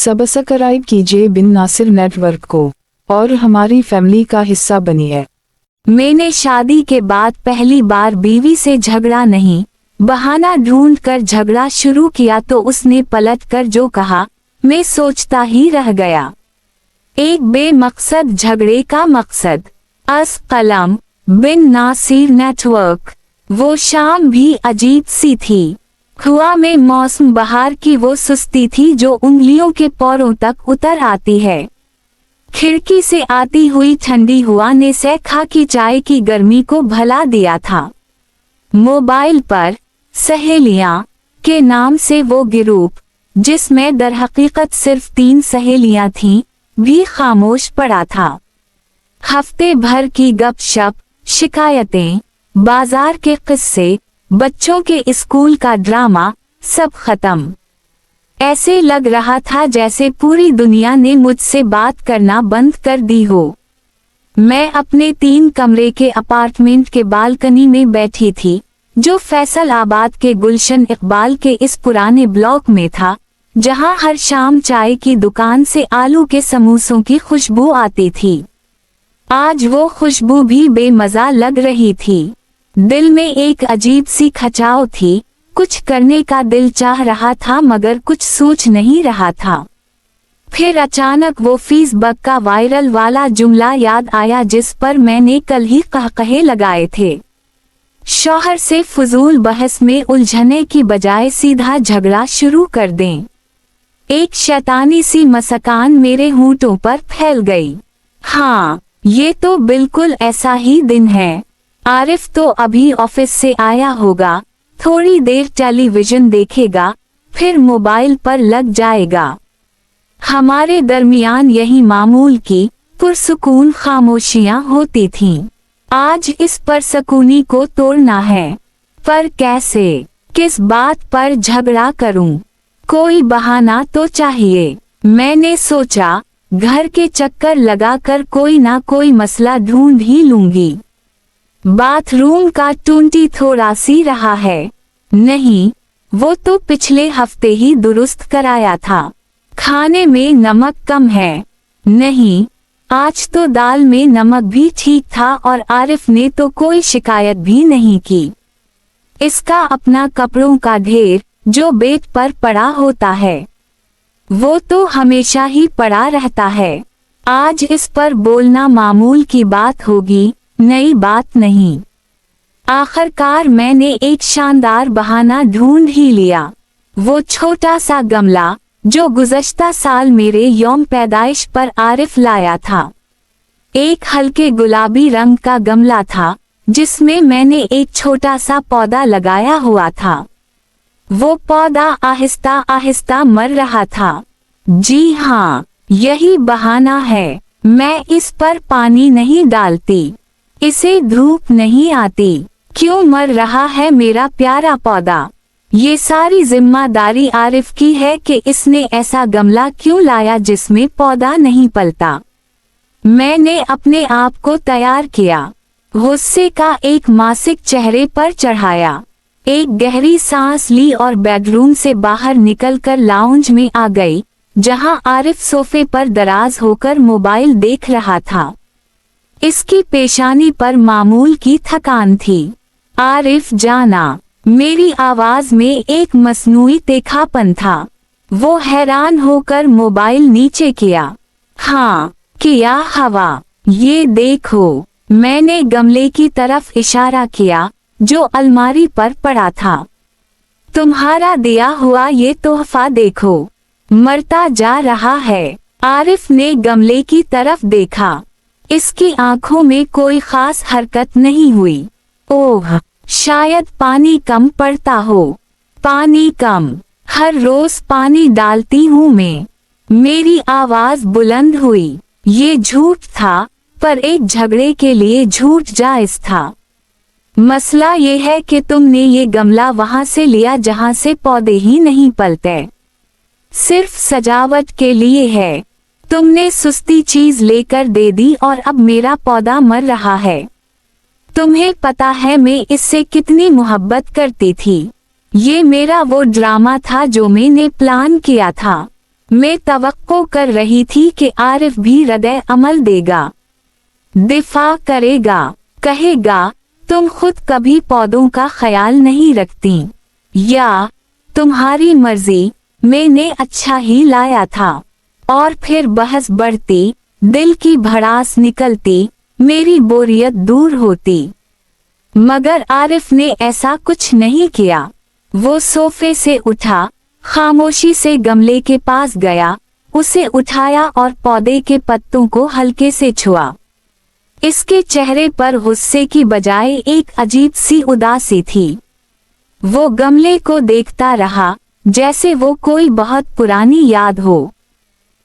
Subscribe कीजिए बिन Nasir network को और हमारी फैमिली का हिस्सा बनिए। मैंने शादी के बाद पहली बार बीवी से झगड़ा नहीं, बहाना ढूंढ कर झगड़ा शुरू किया तो उसने पलट कर जो कहा मैं सोचता ही रह गया। एक बेमकसद झगड़े का मकसद। अस कलम बिन नासिर नेटवर्क। वो शाम भी अजीब सी थी। खुआ में मौसम बहार की वो सुस्ती थी जो उंगलियों के पैरों तक उतर आती है। खिड़की से आती हुई ठंडी हवा ने सैखा की चाय की गर्मी को भला दिया था। मोबाइल पर सहेलियां के नाम से वो ग्रुप, जिसमें दरहकीकत सिर्फ 3 सहेलियां थीं, भी खामोश पड़ा था। हफ्ते भर की गपशप, शिकायतें, बाजार के किस्से, बच्चों के स्कूल का ड्रामा, सब खत्म। ऐसे लग रहा था जैसे पूरी दुनिया ने मुझसे बात करना बंद कर दी हो। मैं अपने 3 कमरे के अपार्टमेंट के बालकनी में बैठी थी, जो फैसलाबाद के गुलशन इकबाल के इस पुराने ब्लॉक में था, जहां हर शाम चाय की दुकान से आलू के समोसों की खुशबू आती थी। आज वो खुशबू भी बेमज़ा लग रही थी। दिल में एक अजीब सी खचाव थी। कुछ करने का दिल चाह रहा था मगर कुछ सोच नहीं रहा था। फिर अचानक वो फेसबुक का वायरल वाला जुमला याद आया जिस पर मैंने कल ही कहकहे लगाए थे। शौहर से फजूल बहस में उलझने की बजाय सीधा झगड़ा शुरू कर दें। एक शैतानी सी मस्कान मेरे होंठों पर फैल गई। हाँ, ये तो बिल्कुल ऐसा ही दिन है। आरिफ तो अभी ऑफिस से आया होगा, थोड़ी देर टेलीविजन देखेगा, फिर मोबाइल पर लग जाएगा। हमारे दरमियान यही मामूल की पुरसुकून खामोशियां होती थीं। आज इस पुरसुकूनी को तोड़ना है, पर कैसे? किस बात पर झगड़ा करूं? कोई बहाना तो चाहिए। मैंने सोचा घर के चक्कर लगाकर कोई ना कोई मसला ढूंढ ही लूंगी। बाथरूम का टूंटी थोड़ा सी रहा है। नहीं, वो तो पिछले हफ्ते ही दुरुस्त कराया था। खाने में नमक कम है। नहीं, आज तो दाल में नमक भी ठीक था और आरिफ ने तो कोई शिकायत भी नहीं की। इसका अपना कपड़ों का ढेर जो बेड पर पड़ा होता है, वो तो हमेशा ही पड़ा रहता है। आज इस पर बोलना मामूल की बात होगी, नई बात नहीं। आखिरकार मैंने एक शानदार बहाना ढूंढ ही लिया। वो छोटा सा गमला जो गुज़श्ता साल मेरे यौम पैदाइश पर आरिफ लाया था। एक हल्के गुलाबी रंग का गमला था जिसमें मैंने एक छोटा सा पौधा लगाया हुआ था। वो पौधा आहिस्ता आहिस्ता मर रहा था। जी हाँ, यही बहाना है। मैं इस पर पानी नहीं डालती, इसे धूप नहीं आती। क्यों मर रहा है मेरा प्यारा पौधा? ये सारी जिम्मेदारी आरिफ की है कि इसने ऐसा गमला क्यों लाया जिसमें पौधा नहीं पलता। मैंने अपने आप को तैयार किया, गुस्से का एक मासिक चेहरे पर चढ़ाया, एक गहरी सांस ली और बेडरूम से बाहर निकलकर लाउंज में आ गई, जहां आरिफ सोफे पर दराज होकर मोबाइल देख रहा था। इसकी पेशानी पर मामूल की थकान थी। आरिफ जाना। मेरी आवाज में एक मसनूई तीखापन था। वो हैरान होकर मोबाइल नीचे किया। हाँ, किया हवा। ये देखो। मैंने गमले की तरफ इशारा किया जो अलमारी पर पड़ा था। तुम्हारा दिया हुआ ये तोहफा देखो, मरता जा रहा है। आरिफ ने गमले की तरफ देखा। इसकी आंखों में कोई खास हरकत नहीं हुई। ओह, शायद पानी कम पड़ता हो। पानी कम? हर रोज पानी डालती हूँ मैं। मेरी आवाज बुलंद हुई। ये झूठ था, पर एक झगड़े के लिए झूठ जायज था। मसला ये है कि तुमने ये गमला वहां से लिया जहां से पौधे ही नहीं पलते, सिर्फ सजावट के लिए है। तुमने सस्ती चीज लेकर दे दी और अब मेरा पौधा मर रहा है। तुम्हें पता है मैं इससे कितनी मोहब्बत करती थी। ये मेरा वो ड्रामा था जो मैंने प्लान किया था। मैं तवक्को कर रही थी कि आरिफ भी रद्द अमल देगा, दिफा करेगा, कहेगा तुम खुद कभी पौधों का ख्याल नहीं रखती, या तुम्हारी मर्जी, मैंने अच्छा ही लाया था। और फिर बहस बढ़ती, दिल की भड़ास निकलती, मेरी बोरियत दूर होती। मगर आरिफ ने ऐसा कुछ नहीं किया। वो सोफे से उठा, खामोशी से गमले के पास गया, उसे उठाया और पौधे के पत्तों को हल्के से छुआ। इसके चेहरे पर गुस्से की बजाय एक अजीब सी उदासी थी। वो गमले को देखता रहा, जैसे वो कोई बहुत पुरानी याद हो।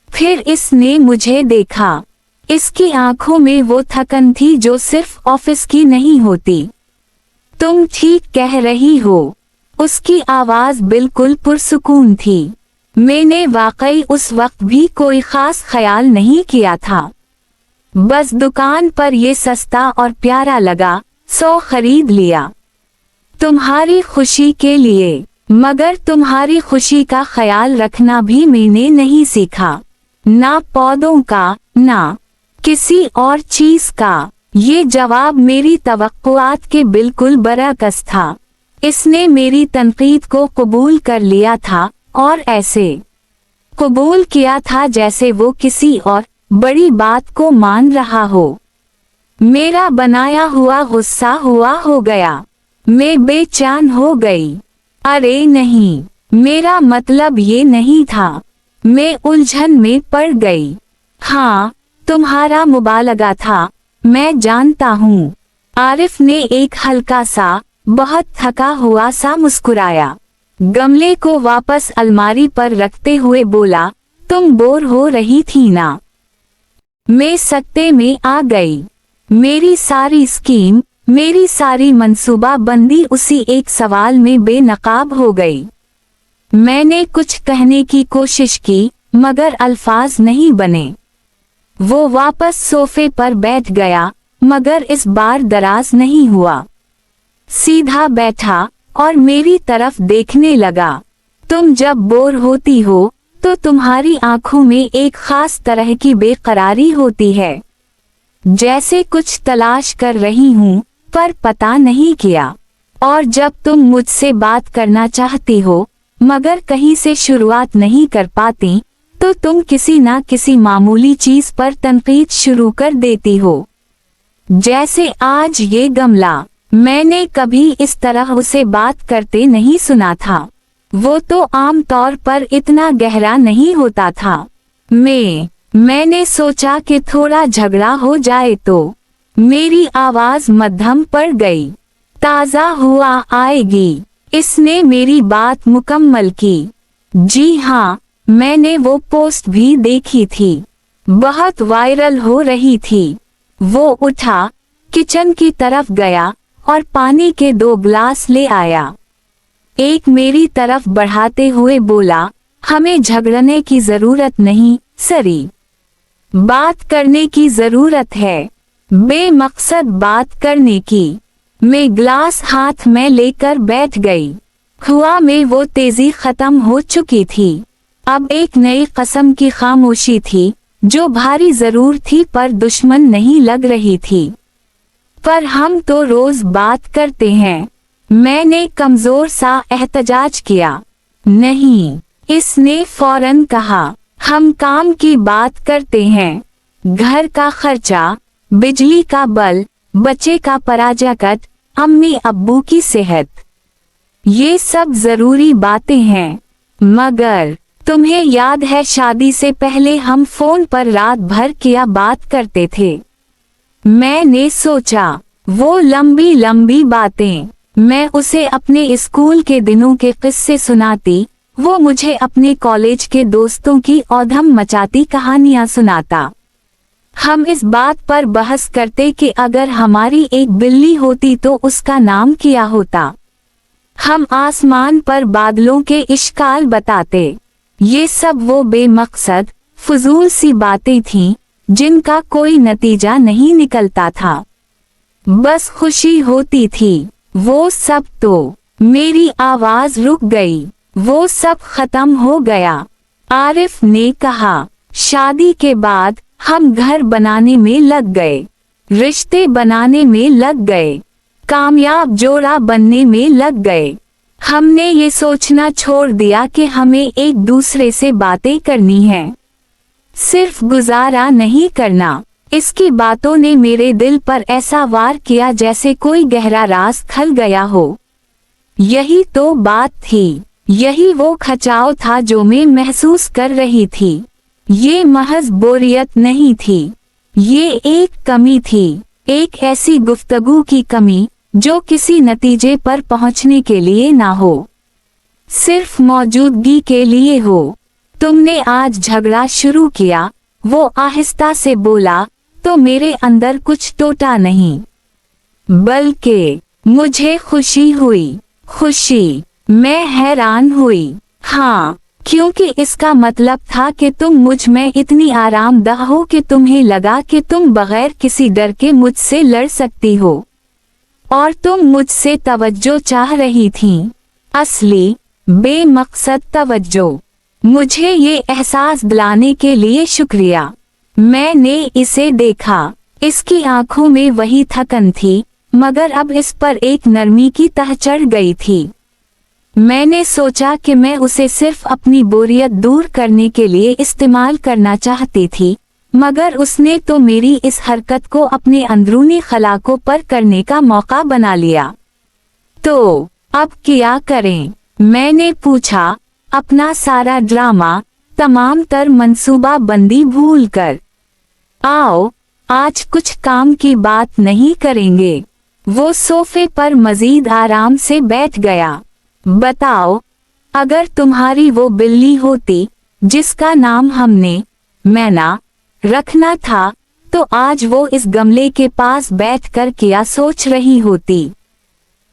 फिर इसने मुझे देखा। इसकी आंखों में वो थकन थी जो सिर्फ ऑफिस की नहीं होती। तुम ठीक कह रही हो। उसकी आवाज बिल्कुल पुरसुकून थी। मैंने वाकई उस वक्त भी कोई खास ख्याल नहीं किया था। बस दुकान पर ये सस्ता और प्यारा लगा, 100 खरीद लिया। तुम्हारी खुशी के लिए। मगर तुम्हारी खुशी का ख्याल रखना भी मैंने नहीं सीखा। ना पौधों का, ना किसी और चीज का। ये जवाब मेरी तवक्कुआत के बिल्कुल बरअक्स था। इसने मेरी तनकीद को कबूल कर लिया था और ऐसे कबूल किया था जैसे वो किसी और बड़ी बात को मान रहा हो। मेरा बनाया हुआ गुस्सा हुआ हो गया। मैं बेचैन हो गई। अरे नहीं, मेरा मतलब ये नहीं था। मैं उलझन में पड़ गई। हाँ, तुम्हारा मुबालगा था, मैं जानता हूँ। आरिफ ने एक हल्का सा, बहुत थका हुआ सा मुस्कुराया। गमले को वापस अलमारी पर रखते हुए बोला, तुम बोर हो रही थी ना? मैं सकते में आ गई। मेरी सारी स्कीम, मेरी सारी मंसूबा बंदी उसी एक सवाल में बेनकाब हो गई। मैंने कुछ कहने की कोशिश की, मगर अल्फाज नहीं बने। वो वापस सोफे पर बैठ गया, मगर इस बार दराज नहीं हुआ। सीधा बैठा और मेरी तरफ देखने लगा। तुम जब बोर होती हो, तो तुम्हारी आंखों में एक खास तरह की बेकरारी होती है, जैसे कुछ तलाश कर रही हूँ पर पता नहीं किया। और जब तुम मुझसे बात करना चाहती हो, मगर कहीं से शुरुआत नहीं कर पाती, तो तुम किसी ना किसी मामूली चीज पर तनकीद शुरू कर देती हो। जैसे आज ये गमला। मैंने कभी इस तरह उसे बात करते नहीं सुना था। वो तो आम तौर पर इतना गहरा नहीं होता था। मैंने सोचा कि थोड़ा झगड़ा हो जाए तो। मेरी आवाज मध्यम पड़ गई। ताज़ा हुआ आएगी। इसने मेरी बात मुकम्मल की। जी हाँ, मैंने वो पोस्ट भी देखी थी। बहुत वायरल हो रही थी। वो उठा, किचन की तरफ गया और पानी के 2 गिलास ले आया। एक मेरी तरफ बढ़ाते हुए बोला, हमें झगड़ने की जरूरत नहीं सरी, बात करने की जरूरत है, बेमकसद बात करने की। मैं ग्लास हाथ में लेकर बैठ गई। खुआ में वो तेजी खत्म हो चुकी थी। अब एक नई कस्म की खामोशी थी, जो भारी जरूर थी पर दुश्मन नहीं लग रही थी। पर हम तो रोज बात करते हैं। मैंने कमजोर सा एहतजाज किया। नहीं, इसने फौरन कहा, हम काम की बात करते हैं। घर का खर्चा, बिजली का बिल, बच्चे का पराजकट, अम्मी अब्बू की सेहत, ये सब जरूरी बातें हैं। मगर तुम्हें याद है शादी से पहले हम फोन पर रात भर क्या बात करते थे? मैंने सोचा, वो लंबी लंबी बातें। मैं उसे अपने स्कूल के दिनों के किस्से सुनाती, वो मुझे अपने कॉलेज के दोस्तों की औधम मचाती कहानियां सुनाता। हम इस बात पर बहस करते कि अगर हमारी एक बिल्ली होती तो उसका नाम क्या होता। हम आसमान पर बादलों के इश्काल बताते। ये सब वो बेमकसद, फजूल सी बातें थीं, जिनका कोई नतीजा नहीं निकलता था, बस खुशी होती थी। वो सब तो। मेरी आवाज रुक गई। वो सब खत्म हो गया। आरिफ ने कहा। शादी के बाद हम घर बनाने में लग गए, रिश्ते बनाने में लग गए, कामयाब जोड़ा बनने में लग गए। हमने ये सोचना छोड़ दिया कि हमें एक दूसरे से बातें करनी है, सिर्फ गुजारा नहीं करना। इसकी बातों ने मेरे दिल पर ऐसा वार किया जैसे कोई गहरा राज खल गया हो। यही तो बात थी, यही वो खचाव था जो मैं महसूस कर रही थी। ये महज बोरियत नहीं थी, ये एक कमी थी, एक ऐसी गुफ्तगू की कमी जो किसी नतीजे पर पहुंचने के लिए ना हो, सिर्फ मौजूदगी के लिए हो। तुमने आज झगड़ा शुरू किया, वो आहिस्ता से बोला, तो मेरे अंदर कुछ टूटा नहीं, बल्कि मुझे खुशी हुई। खुशी? मैं हैरान हुई। हाँ, क्योंकि इसका मतलब था कि तुम मुझ में इतनी आरामदाह हो कि तुम्हें लगा कि तुम बगैर किसी डर के मुझसे लड़ सकती हो, और तुम मुझसे तवज्जो चाह रही थीं, असली बेमकसद तवज्जो। मुझे ये एहसास दिलाने के लिए शुक्रिया। मैंने इसे देखा, इसकी आंखों में वही थकन थी, मगर अब इस पर एक नरमी की तह चढ़ गई थी। मैंने सोचा कि मैं उसे सिर्फ अपनी बोरियत दूर करने के लिए इस्तेमाल करना चाहती थी, मगर उसने तो मेरी इस हरकत को अपने अंदरूनी खलाकों पर करने का मौका बना लिया। तो अब क्या करें? मैंने पूछा, अपना सारा ड्रामा, तमाम तर मंसूबा बंदी भूल कर। आओ, आज कुछ काम की बात नहीं करेंगे। वो सोफे पर मजीद आराम से बैठ गया। बताओ, अगर तुम्हारी वो बिल्ली होती जिसका नाम हमने मैना रखना था, तो आज वो इस गमले के पास बैठकर क्या सोच रही होती?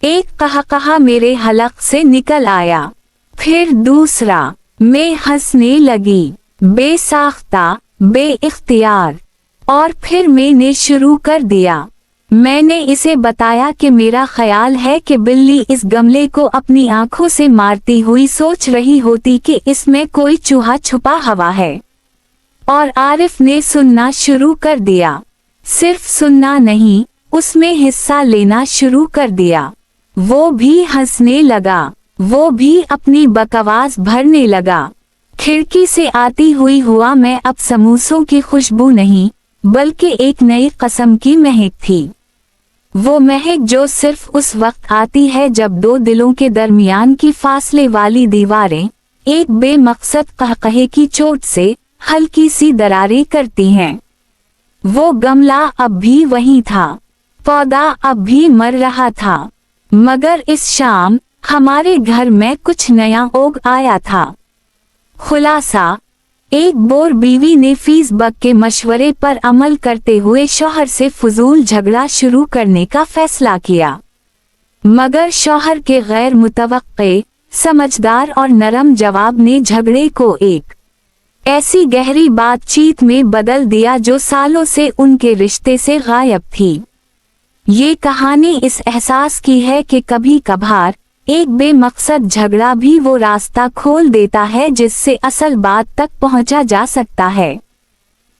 एक कहकहा मेरे हलक से निकल आया, फिर दूसरा। मैं हंसने लगी, बेसाख्ता, बेइख्तियार। और फिर मैंने शुरू कर दिया। मैंने इसे बताया कि मेरा ख्याल है कि बिल्ली इस गमले को अपनी आंखों से मारती हुई सोच रही होती कि इसमें कोई चूहा छुपा हुआ है। और आरिफ ने सुनना शुरू कर दिया। सिर्फ सुनना नहीं, उसमें हिस्सा लेना शुरू कर दिया। वो भी हंसने लगा, वो भी अपनी बकवास भरने लगा। खिड़की से आती हुई हुआ मैं अब समोसों की खुशबू नहीं, बल्कि एक नई कस्म की महक थी। वो महक जो सिर्फ उस वक्त आती है जब दो दिलों के दरमियान की फासले वाली दीवारें एक बेमकसद कहकहे की चोट से हल्की सी दरारें करती हैं। वो गमला अब भी वही था, पौधा अब भी मर रहा था, मगर इस शाम हमारे घर में कुछ नया उग आया था। खुलासा, एक बोर बीवी ने फीसबक के मशवरे पर अमल करते हुए शौहर से फजूल झगड़ा शुरू करने का फैसला किया, मगर शौहर के गैर मुतवक्के, समझदार और नरम जवाब ने झगड़े को एक ऐसी गहरी बातचीत में बदल दिया जो सालों से उनके रिश्ते से गायब थी। ये कहानी इस एहसास की है कि कभी कभार एक बेमकसद झगड़ा भी वो रास्ता खोल देता है जिससे असल बात तक पहुंचा जा सकता है।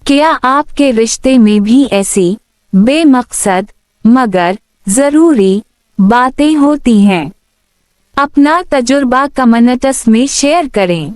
क्या आपके रिश्ते में भी ऐसी बेमकसद मगर जरूरी बातें होती हैं? अपना तजुर्बा कमेंट्स में शेयर करें।